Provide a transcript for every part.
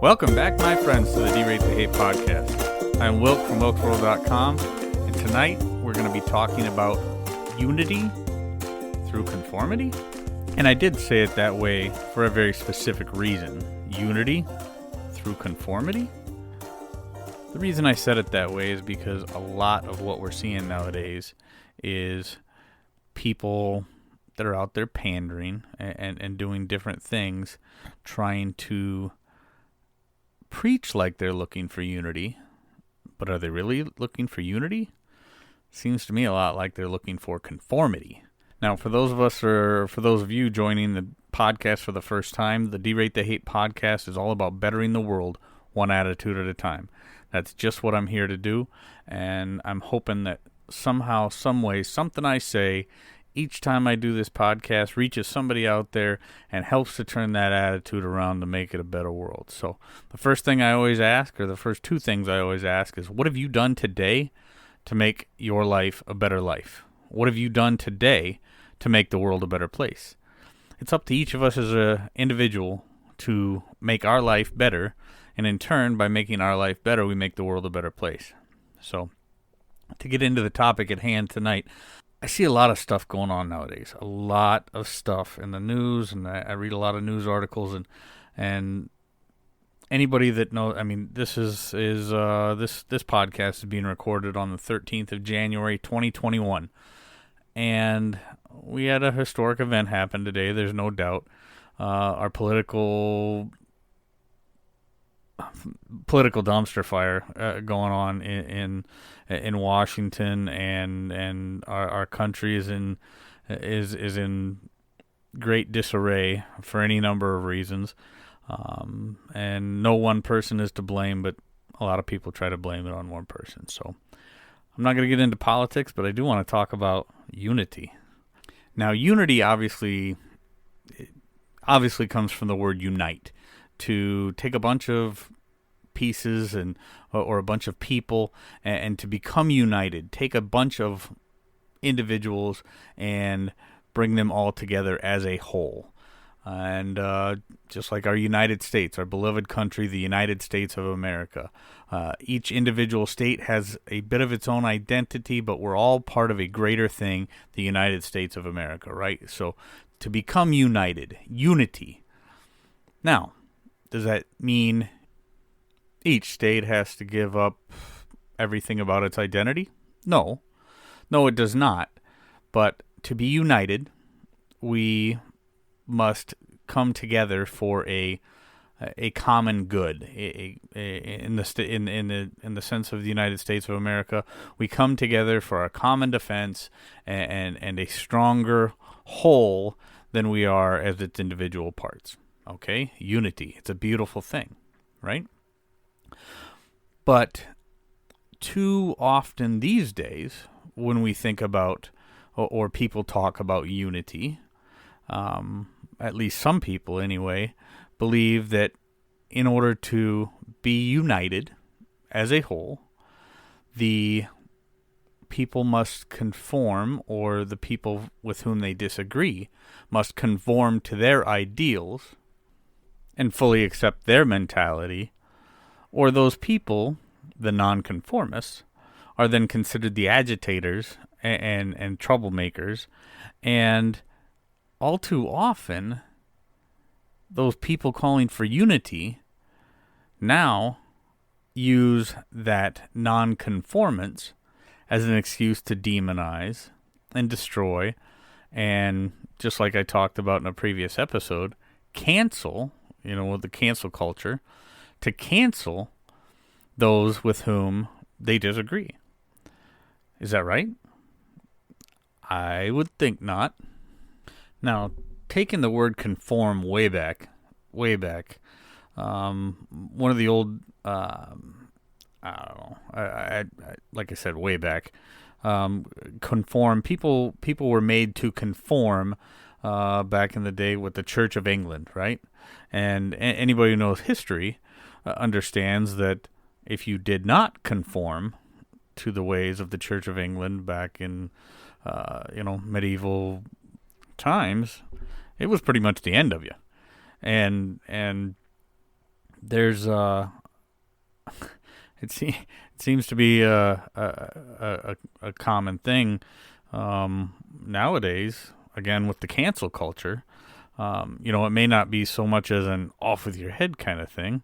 Welcome back, my friends, to the D-Rate the Hate podcast. I'm Wilk from wilksworld.com, and tonight we're going to be talking about unity through conformity. And I did say it that way for a very specific reason. Unity through conformity. The reason I said it that way is because a lot of what we're seeing nowadays is people that are out there pandering and doing different things, trying to preach like they're looking for unity, but are they really looking for unity? Seems to me a lot like they're looking for conformity. Now, for those of you joining the podcast for the first time, the D-Rate the Hate podcast is all about bettering the world one attitude at a time. That's just what I'm here to do, and I'm hoping that somehow, some way, something I say each time I do this podcast reaches somebody out there and helps to turn that attitude around to make it a better world. So the first thing I always ask, or the first two things I always ask, is what have you done today to make your life a better life? What have you done today to make the world a better place? It's up to each of us as an individual to make our life better, and in turn, by making our life better, we make the world a better place. So to get into the topic at hand tonight, I see a lot of stuff going on nowadays, a lot of stuff in the news, and I read a lot of news articles, and anybody that knows, I mean, this podcast is being recorded on the 13th of January, 2021, and we had a historic event happen today. There's no doubt. Our political dumpster fire going on in Washington, and our country is in great disarray for any number of reasons, and no one person is to blame, but a lot of people try to blame it on one person. So I'm not going to get into politics, but I do want to talk about unity. Now, unity obviously comes from the word unite, to take a bunch of pieces or a bunch of people and to become united, take a bunch of individuals and bring them all together as a whole. And just like our United States, our beloved country, the United States of America, each individual state has a bit of its own identity, but we're all part of a greater thing, the United States of America, right? So to become united, unity. Now, does that mean each state has to give up everything about its identity? No, it does not. But to be united, we must come together for a common good. In the sense of the United States of America, we come together for a common defense and a stronger whole than we are as its individual parts. Okay, unity. It's a beautiful thing, right? But too often these days, when we think about, or people talk about unity, at least some people anyway, believe that in order to be united as a whole, the people must conform, or the people with whom they disagree must conform to their ideals and fully accept their mentality, or those people, the non-conformists, are then considered the agitators and troublemakers, and all too often, those people calling for unity now use that non-conformance as an excuse to demonize and destroy, and just like I talked about in a previous episode, cancel, with the cancel culture, to cancel those with whom they disagree. Is that right? I would think not. Now, taking the word conform way back, one of the old, I don't know, I like I said, way back, conform, people were made to conform back in the day with the Church of England, right? And anybody who knows history understands that if you did not conform to the ways of the Church of England back in, medieval times, it was pretty much the end of you. And there's it seems to be a common thing nowadays. Again, with the cancel culture, it may not be so much as an off with your head kind of thing,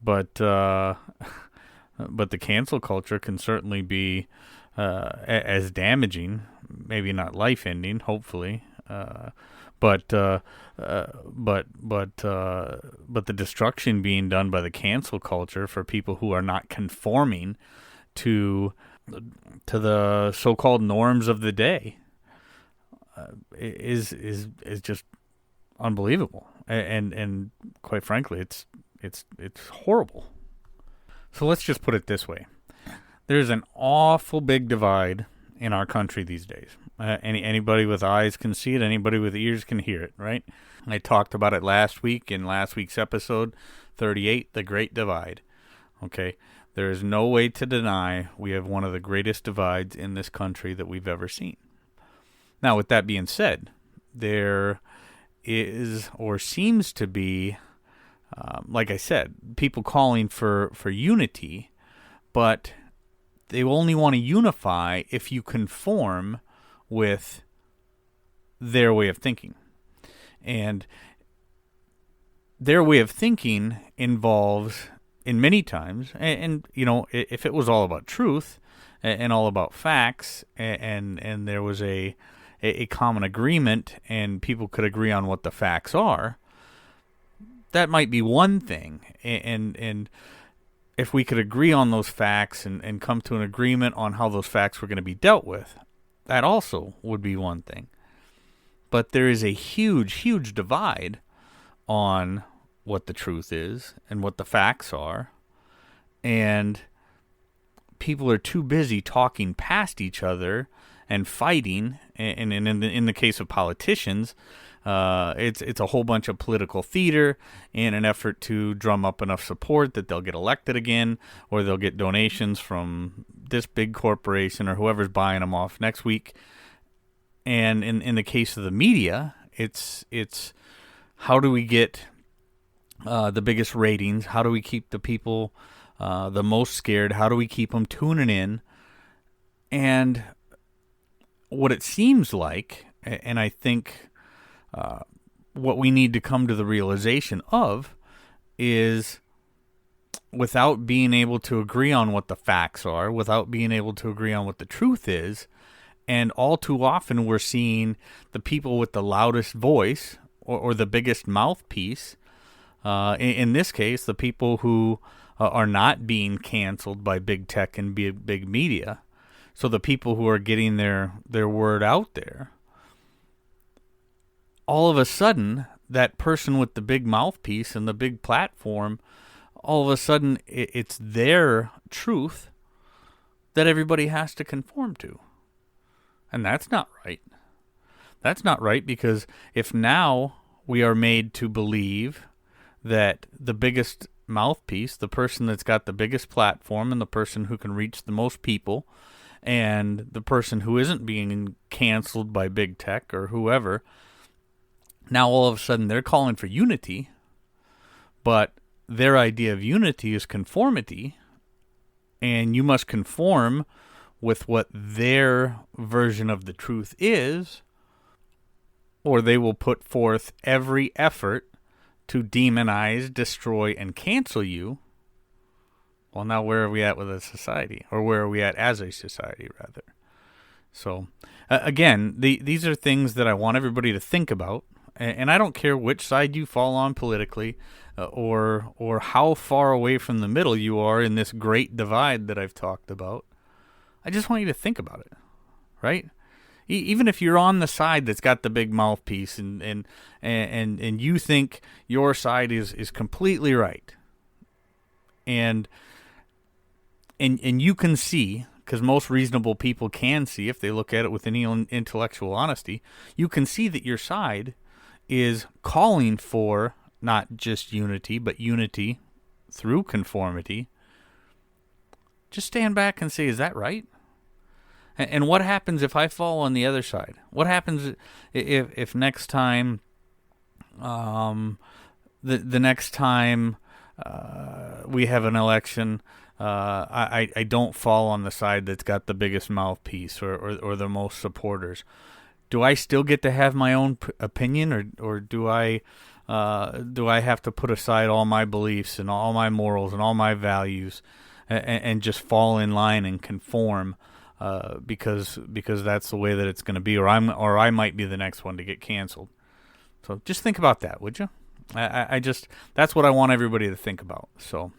but the cancel culture can certainly be as damaging. Maybe not life ending, hopefully, but the destruction being done by the cancel culture for people who are not conforming to the so-called norms of the day is just unbelievable, and quite frankly, it's horrible. So let's just put it this way: there's an awful big divide in our country these days. Anybody with eyes can see it. Anybody with ears can hear it, right? I talked about it last week in last week's episode 38, The Great Divide. Okay, there is no way to deny we have one of the greatest divides in this country that we've ever seen. Now, with that being said, there is or seems to be, like I said, people calling for unity, but they only want to unify if you conform with their way of thinking. And their way of thinking involves, in many times, and if it was all about truth and all about facts, and there was a common agreement and people could agree on what the facts are, that might be one thing. And if we could agree on those facts and come to an agreement on how those facts were going to be dealt with, that also would be one thing. But there is a huge, huge divide on what the truth is and what the facts are. And people are too busy talking past each other and fighting. And in the case of politicians, it's a whole bunch of political theater in an effort to drum up enough support that they'll get elected again, or they'll get donations from this big corporation or whoever's buying them off next week. And in the case of the media, it's how do we get the biggest ratings? How do we keep the people the most scared? How do we keep them tuning in? And what it seems like, and I think what we need to come to the realization of, is without being able to agree on what the facts are, without being able to agree on what the truth is, and all too often we're seeing the people with the loudest voice or the biggest mouthpiece, in this case, the people who are not being canceled by big tech and big media, so the people who are getting their word out there, all of a sudden, that person with the big mouthpiece and the big platform, all of a sudden, it's their truth that everybody has to conform to. And that's not right. That's not right, because if now we are made to believe that the biggest mouthpiece, the person that's got the biggest platform and the person who can reach the most people, and the person who isn't being canceled by big tech or whoever, now all of a sudden they're calling for unity, but their idea of unity is conformity, and you must conform with what their version of the truth is, or they will put forth every effort to demonize, destroy, and cancel you. Well, now where are we at with a society? Or where are we at as a society, rather? So, again, these are things that I want everybody to think about. And I don't care which side you fall on politically, or how far away from the middle you are in this great divide that I've talked about. I just want you to think about it, right? Even if you're on the side that's got the big mouthpiece and you think your side is completely right, and you can see, because most reasonable people can see if they look at it with any intellectual honesty, you can see that your side is calling for not just unity, but unity through conformity. Just stand back and say, is that right? And what happens if I fall on the other side? What happens if next time, the next time we have an election, I don't fall on the side that's got the biggest mouthpiece or the most supporters. Do I still get to have my own opinion, or do I have to put aside all my beliefs and all my morals and all my values and just fall in line and conform because that's the way that it's going to be, or I might be the next one to get canceled? So just think about that, would you? I just, that's what I want everybody to think about. So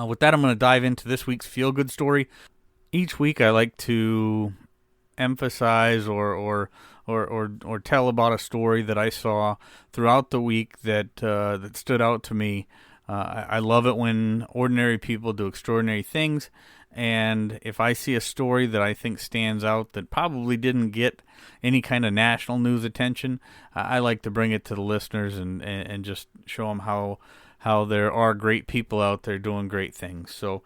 with that, I'm going to dive into this week's feel-good story. Each week I like to emphasize or tell about a story that I saw throughout the week that stood out to me. I love it when ordinary people do extraordinary things, and if I see a story that I think stands out that probably didn't get any kind of national news attention, I like to bring it to the listeners and just show them how there are great people out there doing great things. So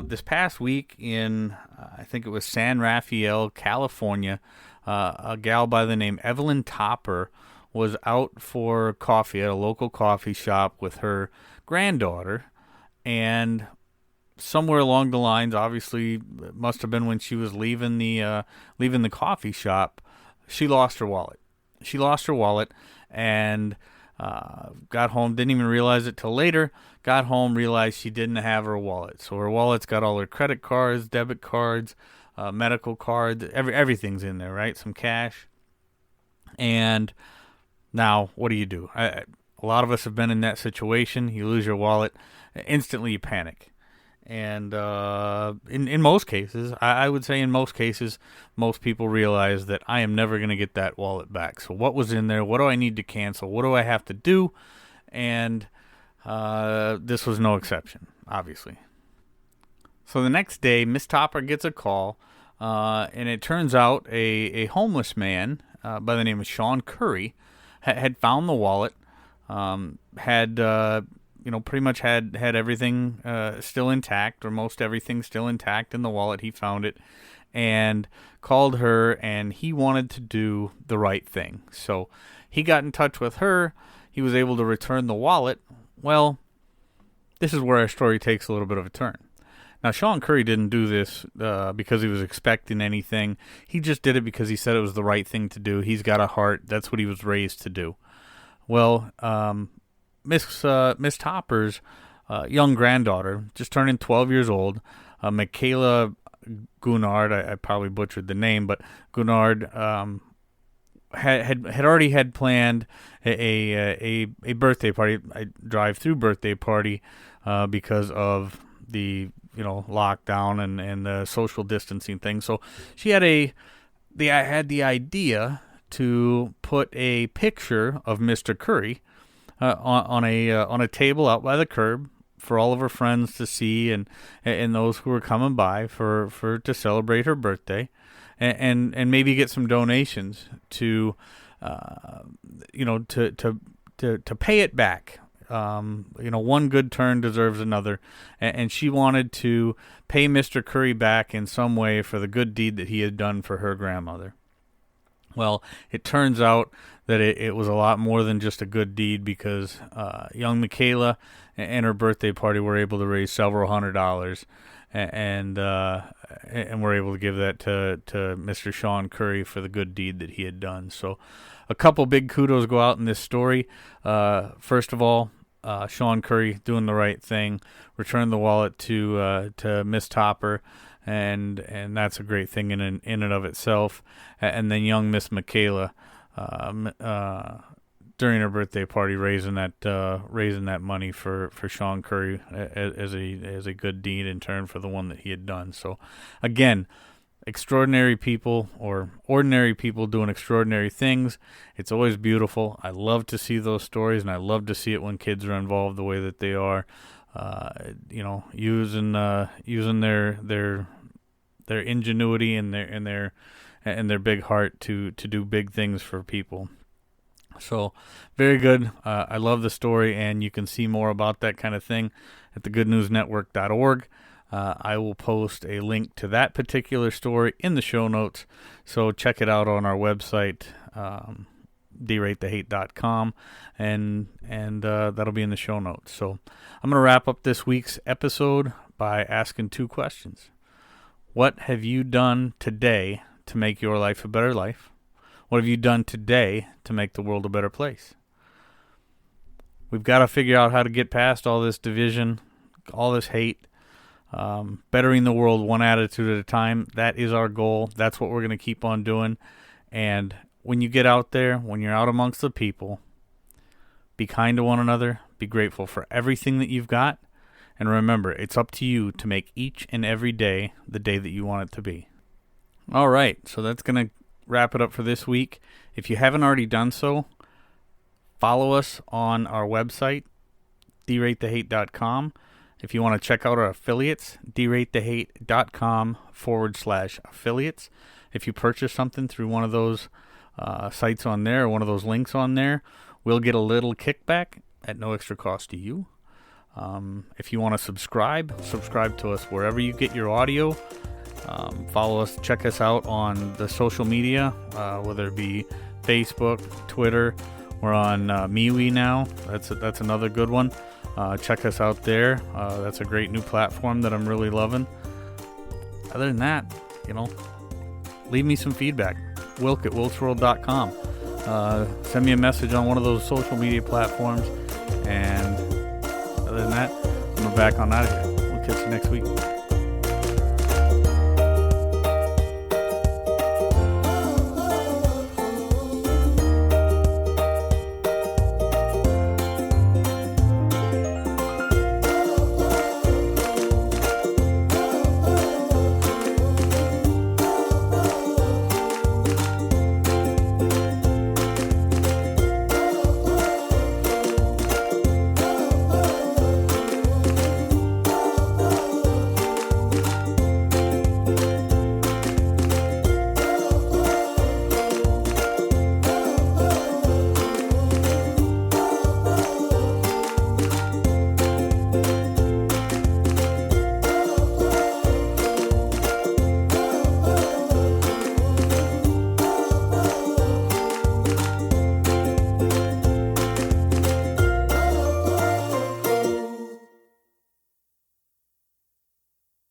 this past week in, I think it was San Rafael, California, a gal by the name Evelyn Topper was out for coffee at a local coffee shop with her granddaughter, and somewhere along the lines, obviously it must have been when she was leaving the coffee shop, she lost her wallet. And got home, didn't even realize it till later. Got home, realized she didn't have her wallet. So her wallet's got all her credit cards, debit cards, medical cards, everything's in there, right? Some cash. And now, what do? A lot of us have been in that situation. You lose your wallet, instantly you panic. And in most cases, I would say in most cases, most people realize that I am never going to get that wallet back. So what was in there? What do I need to cancel? What do I have to do? And this was no exception, obviously. So the next day, Miss Topper gets a call, and it turns out a homeless man by the name of Sean Curry had found the wallet, pretty much had everything still intact, or most everything still intact in the wallet. He found it and called her, and he wanted to do the right thing. So he got in touch with her. He was able to return the wallet. Well, this is where our story takes a little bit of a turn. Now, Sean Curry didn't do this because he was expecting anything. He just did it because he said it was the right thing to do. He's got a heart. That's what he was raised to do. Well, Miss Topper's young granddaughter, just turning 12 years old, Michaela Gunnard, I probably butchered the name, but Gunnard had already planned a birthday party, a drive-through birthday party, because of the lockdown and the social distancing thing. So she had the idea to put a picture of Mr. Curry on a table out by the curb for all of her friends to see, and those who were coming by to celebrate her birthday, and maybe get some donations to pay it back. One good turn deserves another, and she wanted to pay Mr. Curry back in some way for the good deed that he had done for her grandmother. Well, it turns out that it was a lot more than just a good deed, because young Michaela and her birthday party were able to raise several $100s, and were able to give that to Mr. Sean Curry for the good deed that he had done. So a couple big kudos go out in this story. First of all, Sean Curry doing the right thing, returned the wallet to Miss Topper, and that's a great thing in and of itself. And then young Miss Michaela, during her birthday party, raising that money for Sean Curry as a good deed in turn for the one that he had done. So again, extraordinary people or ordinary people doing extraordinary things. It's always beautiful. I love to see those stories, and I love to see it when kids are involved the way that they are, using their ingenuity and their big heart to do big things for people. So very good. I love the story, and you can see more about that kind of thing at thegoodnewsnetwork.org. I will post a link to that particular story in the show notes, so check it out on our website, deratethehate.com, and that'll be in the show notes. So I'm going to wrap up this week's episode by asking 2 questions. What have you done today to make your life a better life? What have you done today to make the world a better place? We've got to figure out how to get past all this division, all this hate, bettering the world one attitude at a time. That is our goal. That's what we're going to keep on doing. And when you get out there, when you're out amongst the people, be kind to one another. Be grateful for everything that you've got. And remember, it's up to you to make each and every day the day that you want it to be. All right, so that's going to wrap it up for this week. If you haven't already done so, follow us on our website, deratethehate.com. If you want to check out our affiliates, deratethehate.com/affiliates. If you purchase something through one of those sites on there, or one of those links on there, we'll get a little kickback at no extra cost to you. If you want to subscribe to us wherever you get your audio. Follow us, check us out on the social media, whether it be Facebook, Twitter. We're on MeWe now. That's another good one. Check us out there. That's a great new platform that I'm really loving. Other than that, leave me some feedback. Wilk@wilksworld.com. Send me a message on one of those social media platforms. And other than that, I'm back on out of here. We'll catch you next week.